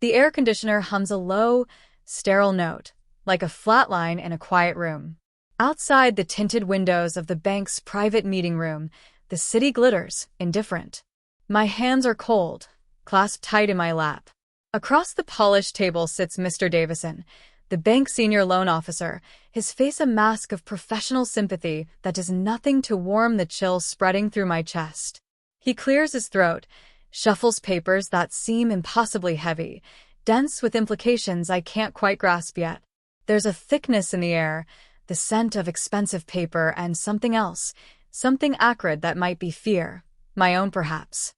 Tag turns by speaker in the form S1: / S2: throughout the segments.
S1: The air conditioner hums a low, sterile note, like a flatline in a quiet room. Outside the tinted windows of the bank's private meeting room, the city glitters, indifferent. My hands are cold, clasped tight in my lap. Across the polished table sits Mr. Davison, the bank senior loan officer, his face a mask of professional sympathy that does nothing to warm the chill spreading through my chest. He clears his throat, shuffles papers that seem impossibly heavy, dense with implications I can't quite grasp yet. There's a thickness in the air, the scent of expensive paper and something else, something acrid that might be fear, my own perhaps.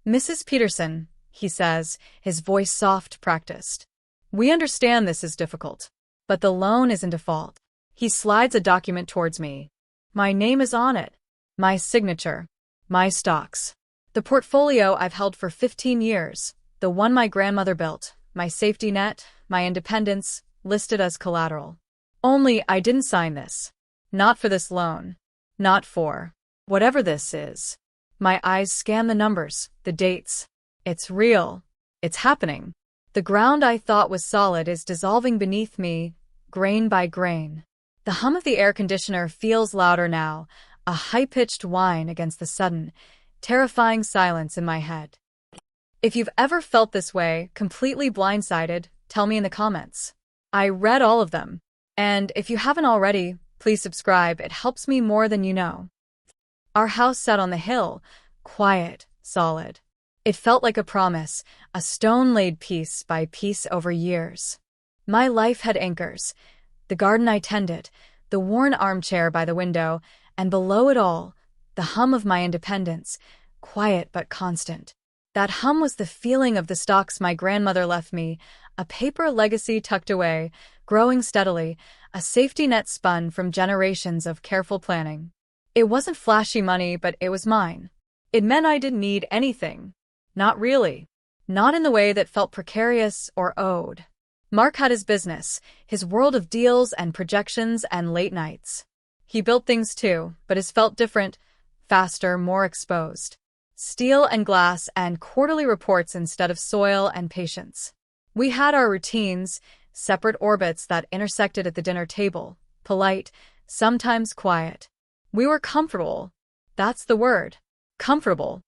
S1: "Mrs. Peterson," he says, his voice soft, practiced. "We understand this is difficult, but the loan is in default." He slides a document towards me. My name is on it. My signature. My stocks. The portfolio I've held for 15 years, the one my grandmother built, my safety net, my independence, listed as collateral. Only I didn't sign this. Not for this loan. Not for whatever this is. My eyes scan the numbers, the dates. It's real. It's happening. The ground I thought was solid is dissolving beneath me, grain by grain. The hum of the air conditioner feels louder now, a high-pitched whine against the sudden, terrifying silence in my head. If you've ever felt this way, completely blindsided, tell me in the comments. I read all of them. And if you haven't already, please subscribe, it helps me more than you know. Our house sat on the hill, quiet, solid. It felt like a promise, a stone laid piece by piece over years. My life had anchors, the garden I tended, the worn armchair by the window, and below it all, the hum of my independence, quiet but constant. That hum was the feeling of the stocks my grandmother left me, a paper legacy tucked away, growing steadily, a safety net spun from generations of careful planning. It wasn't flashy money, but it was mine. It meant I didn't need anything. Not really. Not in the way that felt precarious or owed. Mark had his business, his world of deals and projections and late nights. He built things too, but his felt different, faster, more exposed. Steel and glass and quarterly reports instead of soil and patience. We had our routines, separate orbits that intersected at the dinner table, polite, sometimes quiet. We were comfortable. That's the word. Comfortable.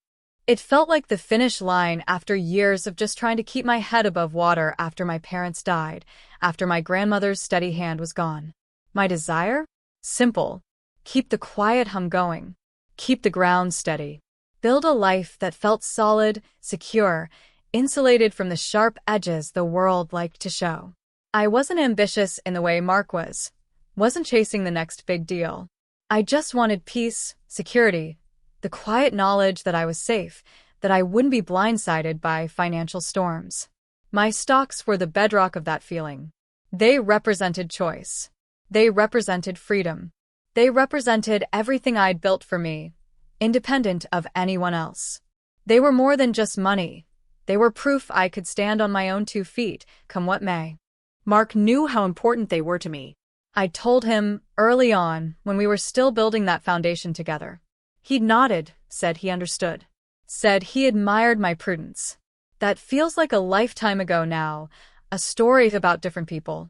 S1: It felt like the finish line after years of just trying to keep my head above water after my parents died, after my grandmother's steady hand was gone. My desire? Simple. Keep the quiet hum going. Keep the ground steady. Build a life that felt solid, secure, insulated from the sharp edges the world liked to show. I wasn't ambitious in the way Mark was. Wasn't chasing the next big deal. I just wanted peace, security, the quiet knowledge that I was safe, that I wouldn't be blindsided by financial storms. My stocks were the bedrock of that feeling. They represented choice. They represented freedom. They represented everything I'd built for me, independent of anyone else. They were more than just money. They were proof I could stand on my own 2 feet, come what may. Mark knew how important they were to me. I told him, early on, when we were still building that foundation together. He nodded, said he understood. Said he admired my prudence. That feels like a lifetime ago now, a story about different people.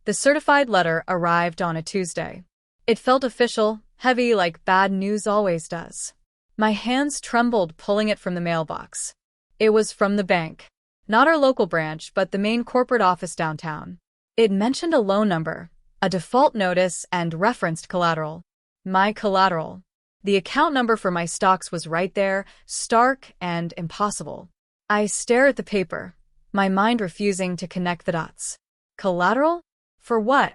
S1: The certified letter arrived on a Tuesday. It felt official, heavy like bad news always does. My hands trembled pulling it from the mailbox. It was from the bank. Not our local branch, but the main corporate office downtown. It mentioned a loan number, a default notice, and referenced collateral. My collateral. The account number for my stocks was right there, stark and impossible. I stare at the paper, my mind refusing to connect the dots. Collateral? For what?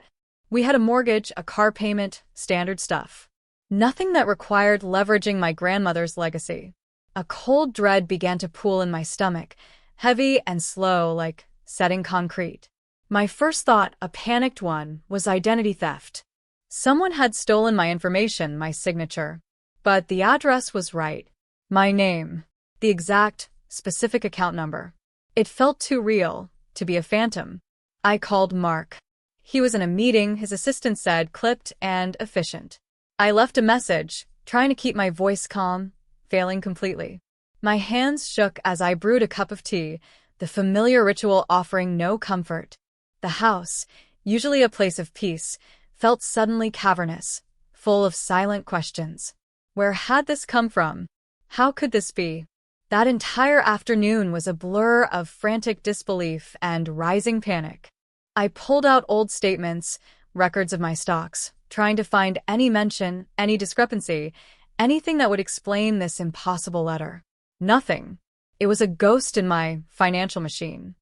S1: We had a mortgage, a car payment, standard stuff. Nothing that required leveraging my grandmother's legacy. A cold dread began to pool in my stomach, heavy and slow like setting concrete. My first thought, a panicked one, was identity theft. Someone had stolen my information, my signature. But the address was right. My name. The exact, specific account number. It felt too real to be a phantom. I called Mark. He was in a meeting, his assistant said, clipped and efficient. I left a message, trying to keep my voice calm, failing completely. My hands shook as I brewed a cup of tea, the familiar ritual offering no comfort. The house, usually a place of peace, felt suddenly cavernous, full of silent questions. Where had this come from? How could this be? That entire afternoon was a blur of frantic disbelief and rising panic. I pulled out old statements, records of my stocks, trying to find any mention, any discrepancy, anything that would explain this impossible letter. Nothing. It was a ghost in my financial machine.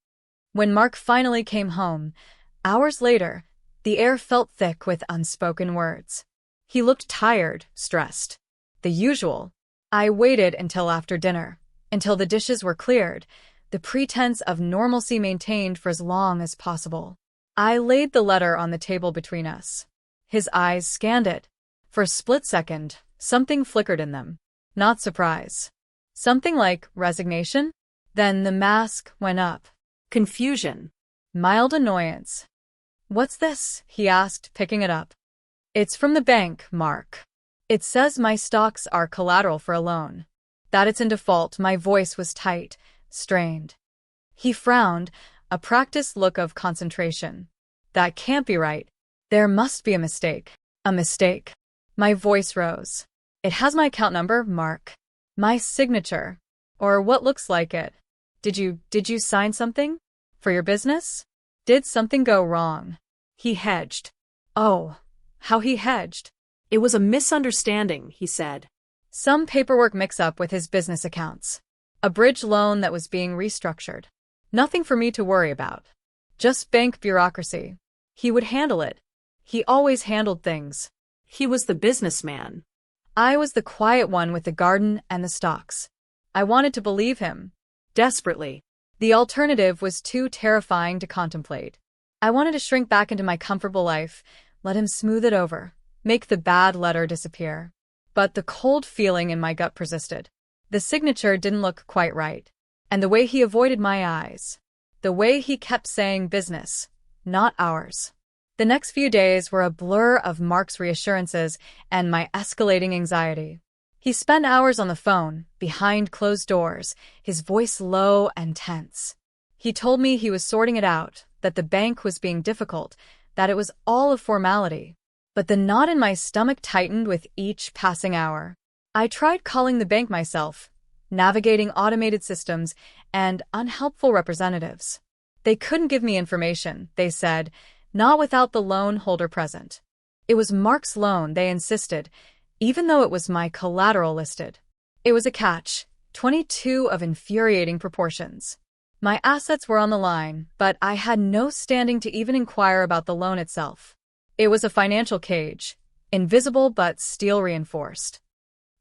S1: When Mark finally came home, hours later, the air felt thick with unspoken words. He looked tired, stressed. The usual. I waited until after dinner, until the dishes were cleared, the pretense of normalcy maintained for as long as possible. I laid the letter on the table between us. His eyes scanned it. For a split second, something flickered in them. Not surprise. Something like resignation? Then the mask went up.
S2: Confusion.
S1: Mild annoyance. "What's this?" he asked, picking it up. "It's from the bank, Mark. It says my stocks are collateral for a loan. That it's in default." My voice was tight, strained. He frowned, a practiced look of concentration. "That can't be right. There must be a mistake." "A mistake?" My voice rose. "It has my account number, Mark. My signature. Or what looks like it. Did you sign something? For your business? Did something go wrong?" He hedged. Oh, how he hedged.
S2: "It was a misunderstanding," he said.
S1: Some paperwork mix-up with his business accounts. A bridge loan that was being restructured. Nothing for me to worry about. Just bank bureaucracy. He would handle it. He always handled things.
S2: He was the businessman.
S1: I was the quiet one with the garden and the stocks. I wanted to believe him. Desperately. The alternative was too terrifying to contemplate. I wanted to shrink back into my comfortable life, let him smooth it over, make the bad letter disappear. But the cold feeling in my gut persisted. The signature didn't look quite right. And the way he avoided my eyes. The way he kept saying business, not ours. The next few days were a blur of Mark's reassurances and my escalating anxiety. He spent hours on the phone, behind closed doors, his voice low and tense. He told me he was sorting it out, that the bank was being difficult, that it was all a formality. But the knot in my stomach tightened with each passing hour. I tried calling the bank myself, navigating automated systems and unhelpful representatives. They couldn't give me information, they said, not without the loan holder present. It was Mark's loan, they insisted, even though it was my collateral listed. It was a catch, 22 of infuriating proportions. My assets were on the line, but I had no standing to even inquire about the loan itself. It was a financial cage, invisible but steel-reinforced.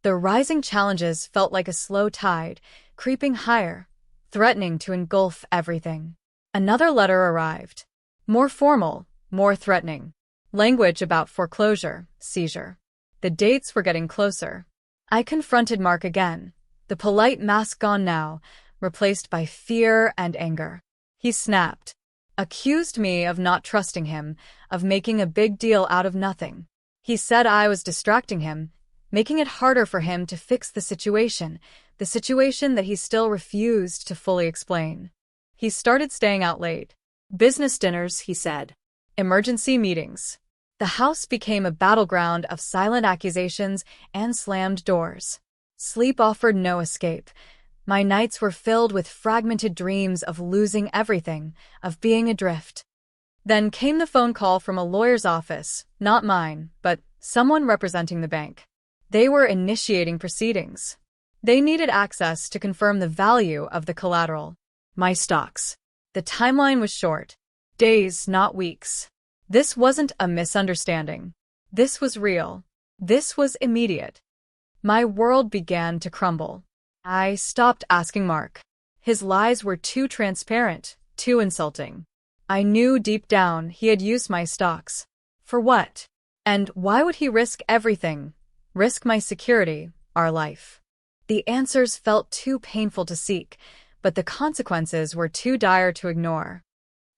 S1: The rising challenges felt like a slow tide, creeping higher, threatening to engulf everything. Another letter arrived. More formal, more threatening. Language about foreclosure, seizure. The dates were getting closer. I confronted Mark again, the polite mask gone now, replaced by fear and anger. He snapped. Accused me of not trusting him, of making a big deal out of nothing. He said I was distracting him, making it harder for him to fix the situation that he still refused to fully explain. He started staying out late. Business dinners, he said. Emergency meetings. The house became a battleground of silent accusations and slammed doors. Sleep offered no escape. My nights were filled with fragmented dreams of losing everything, of being adrift. Then came the phone call from a lawyer's office, not mine, but someone representing the bank. They were initiating proceedings. They needed access to confirm the value of the collateral. My stocks. The timeline was short. Days, not weeks. This wasn't a misunderstanding. This was real. This was immediate. My world began to crumble. I stopped asking Mark. His lies were too transparent, too insulting. I knew deep down he had used my stocks. For what? And why would he risk everything? Risk my security, our life? The answers felt too painful to seek, but the consequences were too dire to ignore.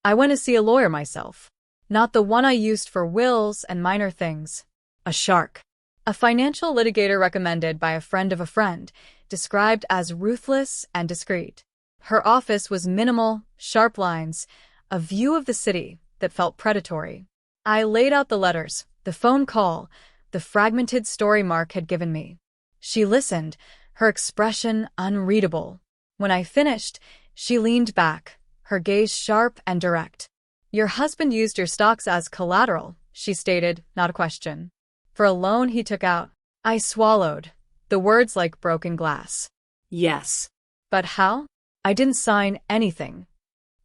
S1: I went to see a lawyer myself. Not the one I used for wills and minor things. A shark. A financial litigator recommended by a friend of a friend, described as ruthless and discreet. Her office was minimal, sharp lines, a view of the city that felt predatory. I laid out the letters, the phone call, the fragmented story Mark had given me. She listened, her expression unreadable. When I finished, she leaned back, her gaze sharp and direct. "Your husband used your stocks as collateral," she stated, not a question. "For a loan he took out." I swallowed, the words like broken glass.
S2: Yes.
S1: But how? I didn't sign anything.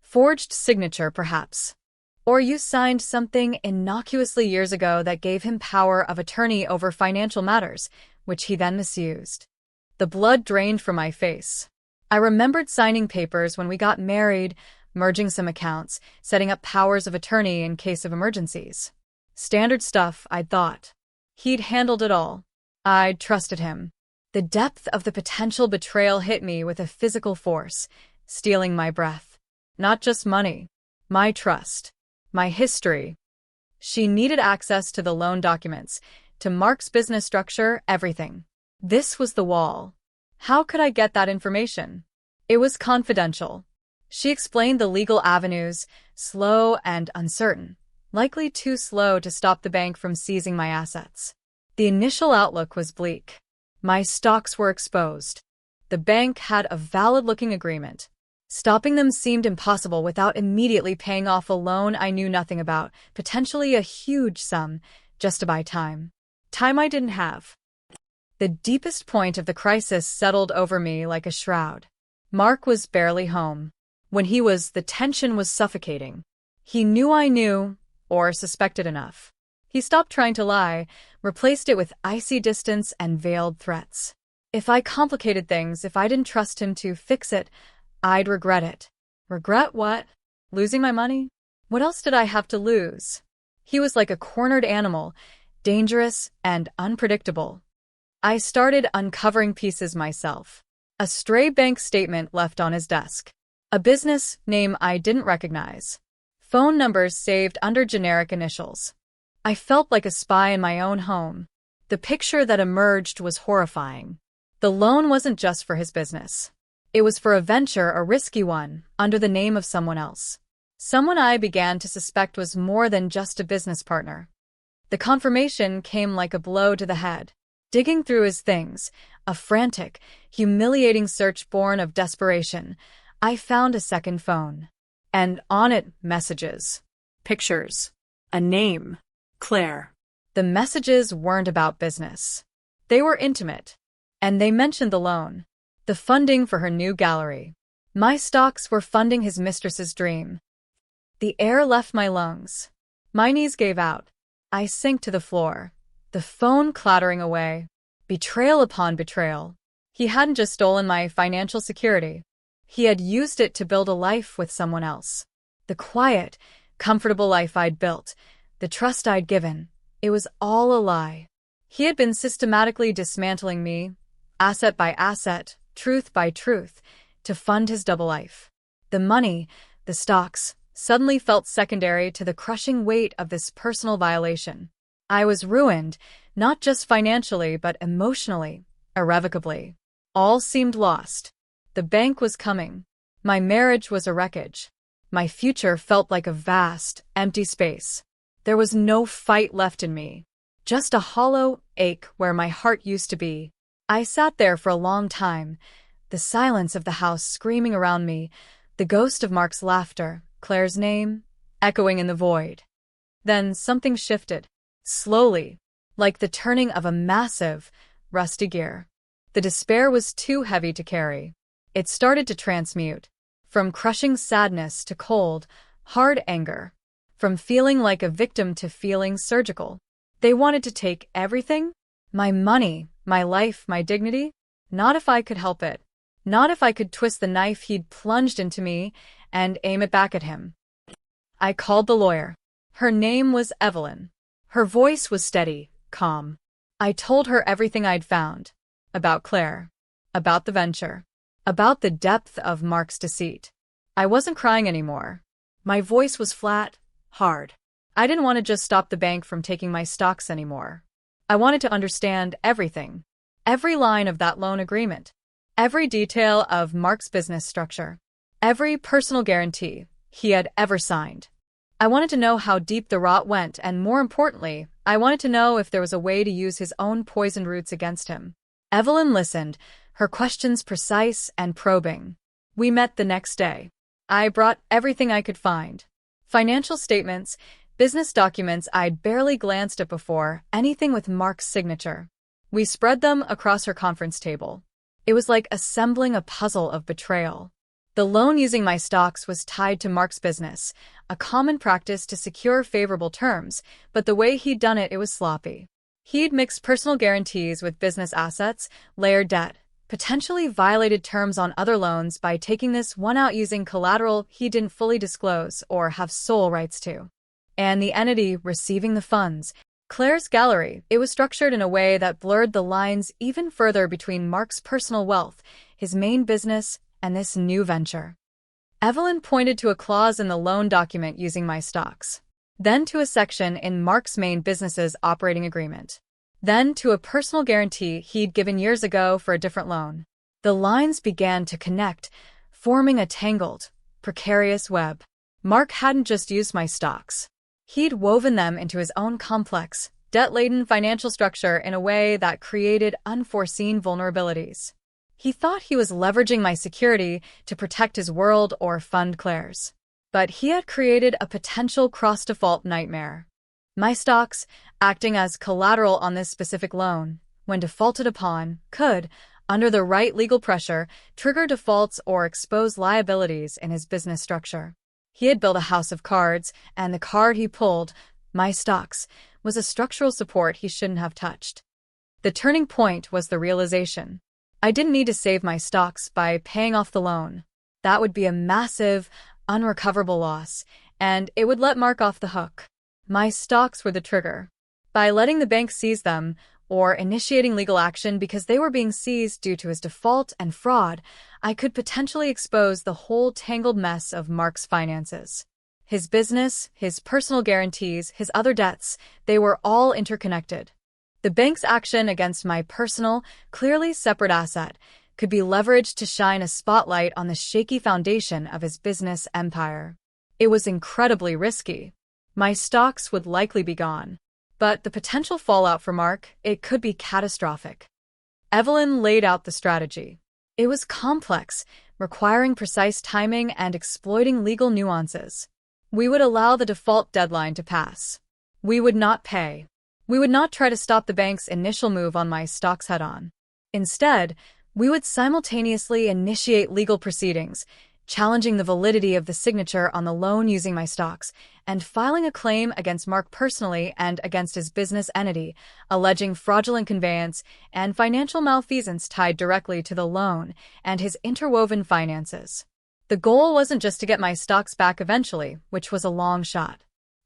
S1: Forged signature, perhaps. Or you signed something innocuously years ago that gave him power of attorney over financial matters, which he then misused. The blood drained from my face. I remembered signing papers when we got married, merging some accounts, setting up powers of attorney in case of emergencies. Standard stuff, I'd thought. He'd handled it all. I'd trusted him. The depth of the potential betrayal hit me with a physical force, stealing my breath. Not just money. My trust. My history. She needed access to the loan documents, to Mark's business structure, everything. This was the wall. How could I get that information? It was confidential. She explained the legal avenues, slow and uncertain, likely too slow to stop the bank from seizing my assets. The initial outlook was bleak. My stocks were exposed. The bank had a valid-looking agreement. Stopping them seemed impossible without immediately paying off a loan I knew nothing about, potentially a huge sum, just to buy time. Time I didn't have. The deepest point of the crisis settled over me like a shroud. Mark was barely home. When he was, the tension was suffocating. He knew I knew, or suspected enough. He stopped trying to lie, replaced it with icy distance and veiled threats. If I complicated things, if I didn't trust him to fix it, I'd regret it. Regret what? Losing my money? What else did I have to lose? He was like a cornered animal, dangerous and unpredictable. I started uncovering pieces myself. A stray bank statement left on his desk. A business name I didn't recognize. Phone numbers saved under generic initials. I felt like a spy in my own home. The picture that emerged was horrifying. The loan wasn't just for his business. It was for a venture, a risky one, under the name of someone else. Someone I began to suspect was more than just a business partner. The confirmation came like a blow to the head. Digging through his things, a frantic, humiliating search born of desperation, I found a second phone. And on it, messages.
S2: Pictures. A name. Claire.
S1: The messages weren't about business. They were intimate. And they mentioned the loan. The funding for her new gallery. My stocks were funding his mistress's dream. The air left my lungs. My knees gave out. I sank to the floor. The phone clattering away. Betrayal upon betrayal. He hadn't just stolen my financial security. He had used it to build a life with someone else. The quiet, comfortable life I'd built, the trust I'd given, it was all a lie. He had been systematically dismantling me, asset by asset, truth by truth, to fund his double life. The money, the stocks, suddenly felt secondary to the crushing weight of this personal violation. I was ruined, not just financially but emotionally, irrevocably. All seemed lost. The bank was coming. My marriage was a wreckage. My future felt like a vast, empty space. There was no fight left in me. Just a hollow ache where my heart used to be. I sat there for a long time, the silence of the house screaming around me, the ghost of Mark's laughter, Claire's name, echoing in the void. Then something shifted, slowly, like the turning of a massive, rusty gear. The despair was too heavy to carry. It started to transmute, from crushing sadness to cold, hard anger, from feeling like a victim to feeling surgical. They wanted to take everything? My money, my life, my dignity? Not if I could help it. Not if I could twist the knife he'd plunged into me and aim it back at him. I called the lawyer. Her name was Evelyn. Her voice was steady, calm. I told her everything I'd found. About Claire. About the venture. About the depth of Mark's deceit. I wasn't crying anymore. My voice was flat, hard. I didn't want to just stop the bank from taking my stocks anymore. I wanted to understand everything. Every line of that loan agreement. Every detail of Mark's business structure. Every personal guarantee he had ever signed. I wanted to know how deep the rot went, and more importantly, I wanted to know if there was a way to use his own poisoned roots against him. Evelyn listened, her questions precise and probing. We met the next day. I brought everything I could find. Financial statements, business documents I'd barely glanced at before, anything with Mark's signature. We spread them across her conference table. It was like assembling a puzzle of betrayal. The loan using my stocks was tied to Mark's business, a common practice to secure favorable terms, but the way he'd done it, it was sloppy. He'd mixed personal guarantees with business assets, layered debt, potentially violated terms on other loans by taking this one out using collateral he didn't fully disclose or have sole rights to. And the entity receiving the funds, Claire's gallery, it was structured in a way that blurred the lines even further between Mark's personal wealth, his main business, and this new venture. Evelyn pointed to a clause in the loan document using my stocks, then to a section in Mark's main business's operating agreement, then to a personal guarantee he'd given years ago for a different loan. The lines began to connect, forming a tangled, precarious web. Mark hadn't just used my stocks. He'd woven them into his own complex, debt-laden financial structure in a way that created unforeseen vulnerabilities. He thought he was leveraging my security to protect his world or fund Claire's. But he had created a potential cross-default nightmare. My stocks, acting as collateral on this specific loan, when defaulted upon, could, under the right legal pressure, trigger defaults or expose liabilities in his business structure. He had built a house of cards, and the card he pulled, my stocks, was a structural support he shouldn't have touched. The turning point was the realization. I didn't need to save my stocks by paying off the loan. That would be a massive, unrecoverable loss, and it would let Mark off the hook. My stocks were the trigger. By letting the bank seize them, or initiating legal action because they were being seized due to his default and fraud, I could potentially expose the whole tangled mess of Mark's finances. His business, his personal guarantees, his other debts, they were all interconnected. The bank's action against my personal, clearly separate asset could be leveraged to shine a spotlight on the shaky foundation of his business empire. It was incredibly risky. My stocks would likely be gone. But the potential fallout for Mark, it could be catastrophic. Evelyn laid out the strategy. It was complex, requiring precise timing and exploiting legal nuances. We would allow the default deadline to pass. We would not pay. We would not try to stop the bank's initial move on my stocks head-on. Instead, we would simultaneously initiate legal proceedings, challenging the validity of the signature on the loan using my stocks, and filing a claim against Mark personally and against his business entity, alleging fraudulent conveyance and financial malfeasance tied directly to the loan and his interwoven finances. The goal wasn't just to get my stocks back eventually, which was a long shot.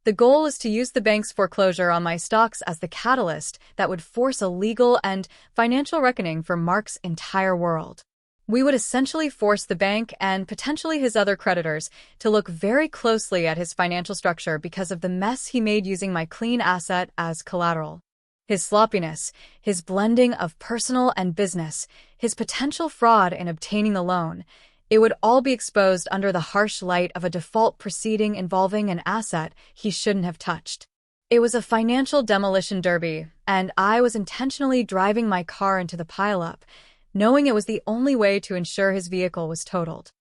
S1: The goal is to use the bank's foreclosure on my stocks as the catalyst that would force a legal and financial reckoning for Mark's entire world. We would essentially force the bank and potentially his other creditors to look very closely at his financial structure because of the mess he made using my clean asset as collateral. His sloppiness, his blending of personal and business, his potential fraud in obtaining the loan, it would all be exposed under the harsh light of a default proceeding involving an asset he shouldn't have touched. It was a financial demolition derby, and I was intentionally driving my car into the pileup, knowing it was the only way to ensure his vehicle was totaled.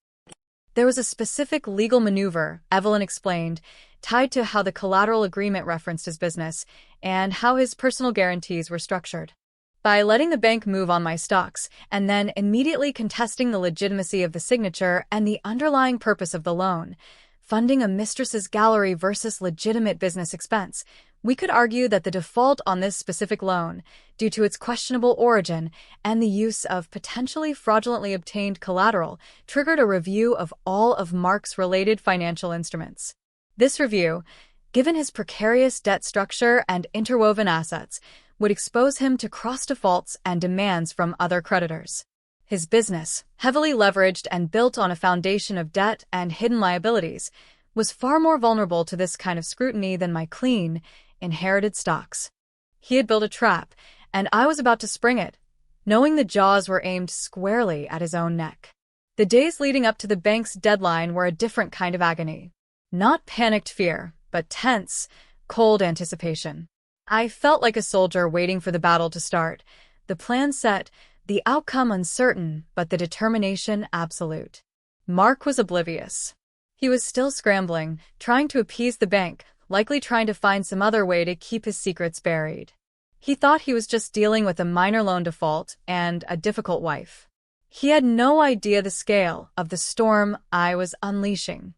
S1: There was a specific legal maneuver, Evelyn explained, tied to how the collateral agreement referenced his business and how his personal guarantees were structured. By letting the bank move on my stocks and then immediately contesting the legitimacy of the signature and the underlying purpose of the loan, funding a Mistress's gallery versus legitimate business expense, we could argue that the default on this specific loan, due to its questionable origin and the use of potentially fraudulently obtained collateral, triggered a review of all of Mark's related financial instruments. This review, given his precarious debt structure and interwoven assets, would expose him to cross-defaults and demands from other creditors. His business, heavily leveraged and built on a foundation of debt and hidden liabilities, was far more vulnerable to this kind of scrutiny than my clean, inherited stocks. He had built a trap, and I was about to spring it, knowing the jaws were aimed squarely at his own neck. The days leading up to the bank's deadline were a different kind of agony. Not panicked fear, but tense, cold anticipation. I felt like a soldier waiting for the battle to start. The plan set, the outcome uncertain, but the determination absolute. Mark was oblivious. He was still scrambling, trying to appease the bank, likely trying to find some other way to keep his secrets buried. He thought he was just dealing with a minor loan default and a difficult wife. He had no idea the scale of the storm I was unleashing.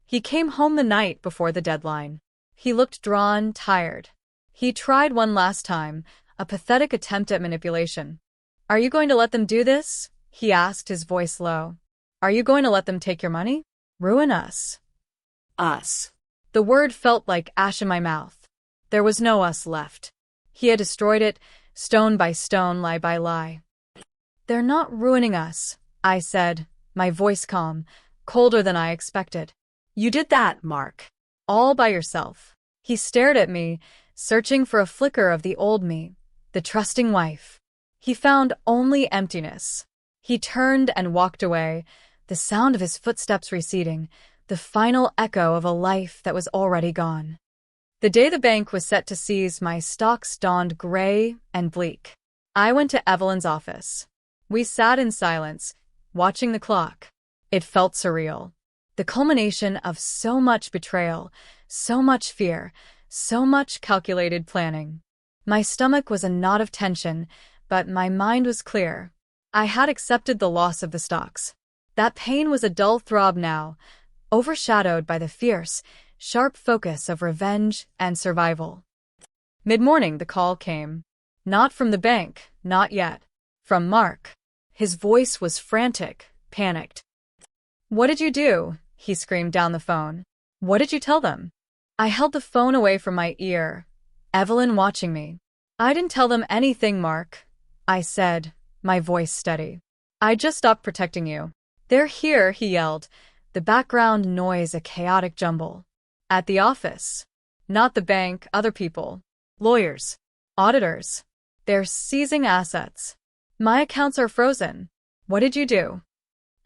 S1: He came home the night before the deadline. He looked drawn, tired. He tried one last time, a pathetic attempt at manipulation. "Are you going to let them do this?" he asked, his voice low. "Are you going to let them take your money? Ruin us?"
S2: Us.
S1: The word felt like ash in my mouth. There was no us left. He had destroyed it, stone by stone, lie by lie. "They're not ruining us," I said, my voice calm, colder than I expected.
S2: You did that, Mark.
S1: "All by yourself." He stared at me, searching for a flicker of the old me, the trusting wife. He found only emptiness. He turned and walked away, the sound of his footsteps receding, the final echo of a life that was already gone. The day the bank was set to seize my stocks dawned gray and bleak. I went to Evelyn's office. We sat in silence, watching the clock. It felt surreal. The culmination of so much betrayal, so much fear, so much calculated planning. My stomach was a knot of tension, but my mind was clear. I had accepted the loss of the stocks. That pain was a dull throb now, overshadowed by the fierce, sharp focus of revenge and survival. Mid-morning, the call came. Not from the bank, not yet. From Mark. His voice was frantic, panicked. "What did you do?" he screamed down the phone. "What did you tell them?" I held the phone away from my ear, Evelyn watching me. "I didn't tell them anything, Mark," I said, my voice steady. "I just stopped protecting you." "They're here," he yelled, the background noise a chaotic jumble. "At the office." "Not the bank, other people. Lawyers. Auditors. They're seizing assets. My accounts are frozen." "What did you do?"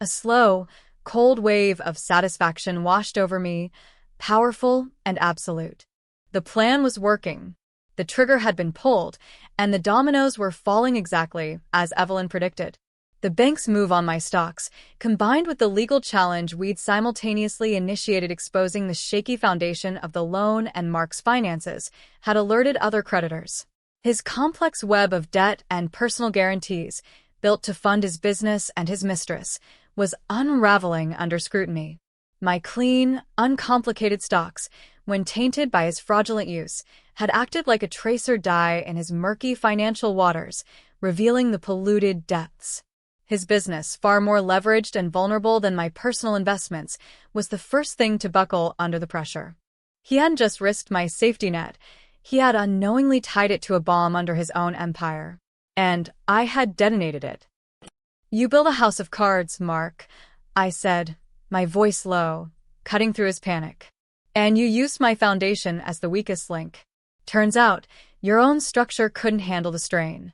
S1: A slow, cold wave of satisfaction washed over me, powerful and absolute. The plan was working. The trigger had been pulled, and the dominoes were falling exactly as Evelyn predicted. The bank's move on my stocks, combined with the legal challenge we'd simultaneously initiated exposing the shaky foundation of the loan and Mark's finances, had alerted other creditors. His complex web of debt and personal guarantees, built to fund his business and his mistress, was unraveling under scrutiny. My clean, uncomplicated stocks, when tainted by his fraudulent use, had acted like a tracer dye in his murky financial waters, revealing the polluted depths. His business, far more leveraged and vulnerable than my personal investments, was the first thing to buckle under the pressure. He hadn't just risked my safety net, he had unknowingly tied it to a bomb under his own empire. And I had detonated it. "You build a house of cards, Mark," I said, my voice low, cutting through his panic. "And you used my foundation as the weakest link. Turns out, your own structure couldn't handle the strain."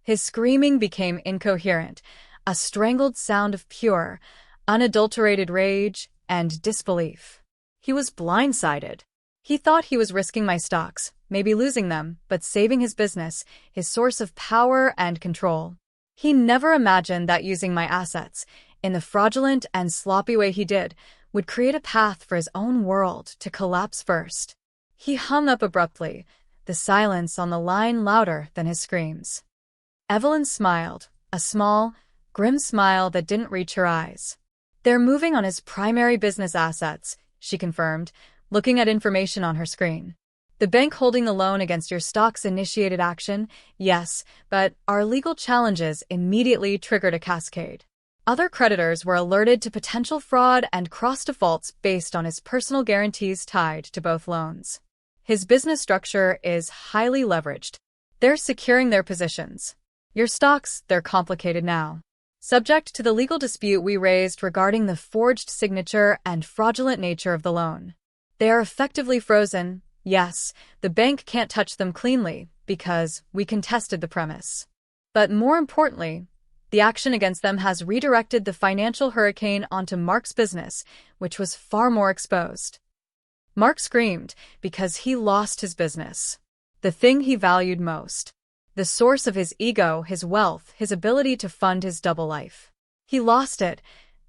S1: His screaming became incoherent, a strangled sound of pure, unadulterated rage and disbelief. He was blindsided. He thought he was risking my stocks, maybe losing them, but saving his business, his source of power and control. He never imagined that using my assets, in the fraudulent and sloppy way he did, would create a path for his own world to collapse first. He hung up abruptly, the silence on the line louder than his screams. Evelyn smiled, a small, grim smile that didn't reach her eyes. "They're moving on his primary business assets," she confirmed, looking at information on her screen. "The bank holding the loan against your stocks initiated action, yes, but our legal challenges immediately triggered a cascade. Other creditors were alerted to potential fraud and cross-defaults based on his personal guarantees tied to both loans. His business structure is highly leveraged. They're securing their positions. Your stocks, they're complicated now. Subject to the legal dispute we raised regarding the forged signature and fraudulent nature of the loan. They are effectively frozen. Yes, the bank can't touch them cleanly, because we contested the premise. But more importantly, The action against them has redirected the financial hurricane onto Mark's business, which was far more exposed. Mark screamed because he lost his business. The thing he valued most. The source of his ego, his wealth, his ability to fund his double life. He lost it,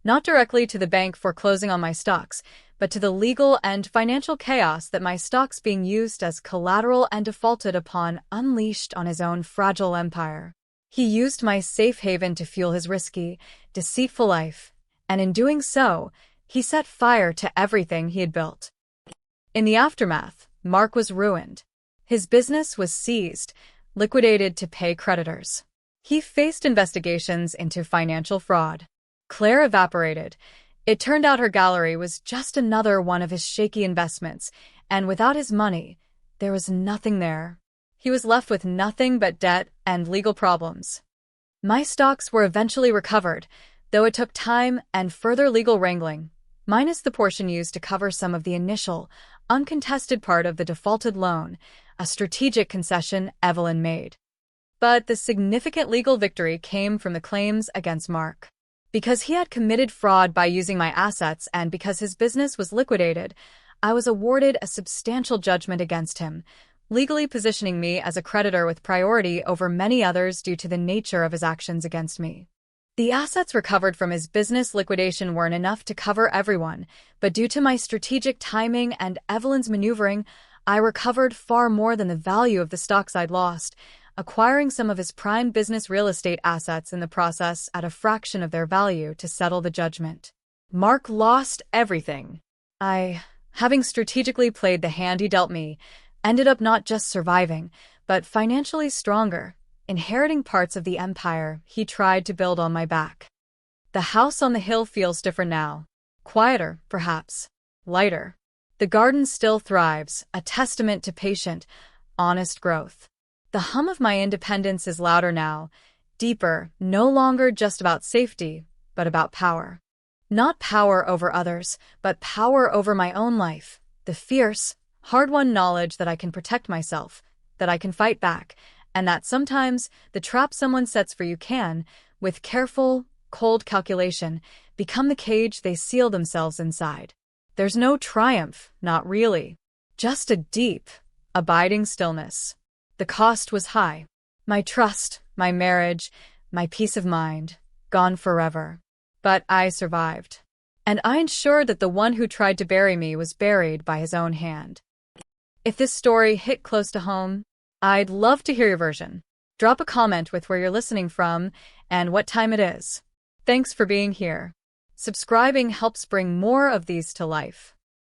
S1: not directly to the bank foreclosing on my stocks, but to the legal and financial chaos that my stocks being used as collateral and defaulted upon unleashed on his own fragile empire. He used my safe haven to fuel his risky, deceitful life, and in doing so, he set fire to everything he had built. In the aftermath, Mark was ruined. His business was seized, liquidated to pay creditors. He faced investigations into financial fraud. Claire evaporated. It turned out her gallery was just another one of his shaky investments, and without his money, there was nothing there. He was left with nothing but debt and legal problems. My stocks were eventually recovered, though it took time and further legal wrangling, minus the portion used to cover some of the initial, uncontested part of the defaulted loan, a strategic concession Evelyn made. But the significant legal victory came from the claims against Mark. Because he had committed fraud by using my assets and because his business was liquidated, I was awarded a substantial judgment against him, legally positioning me as a creditor with priority over many others due to the nature of his actions against me. The assets recovered from his business liquidation weren't enough to cover everyone, but due to my strategic timing and Evelyn's maneuvering, I recovered far more than the value of the stocks I'd lost, acquiring some of his prime business real estate assets in the process at a fraction of their value to settle the judgment. Mark lost everything. I, having strategically played the hand he dealt me, ended up not just surviving, but financially stronger, inheriting parts of the empire he tried to build on my back. The house on the hill feels different now. Quieter, perhaps. Lighter. The garden still thrives, a testament to patient, honest growth. The hum of my independence is louder now, deeper, no longer just about safety, but about power. Not power over others, but power over my own life, the fierce, hard-won knowledge that I can protect myself, that I can fight back, and that sometimes the trap someone sets for you can, with careful, cold calculation, become the cage they seal themselves inside. There's no triumph, not really. Just a deep, abiding stillness. The cost was high. My trust, my marriage, my peace of mind, gone forever. But I survived. And I ensured that the one who tried to bury me was buried by his own hand. If this story hit close to home, I'd love to hear your version. Drop a comment with where you're listening from and what time it is. Thanks for being here. Subscribing helps bring more of these to life.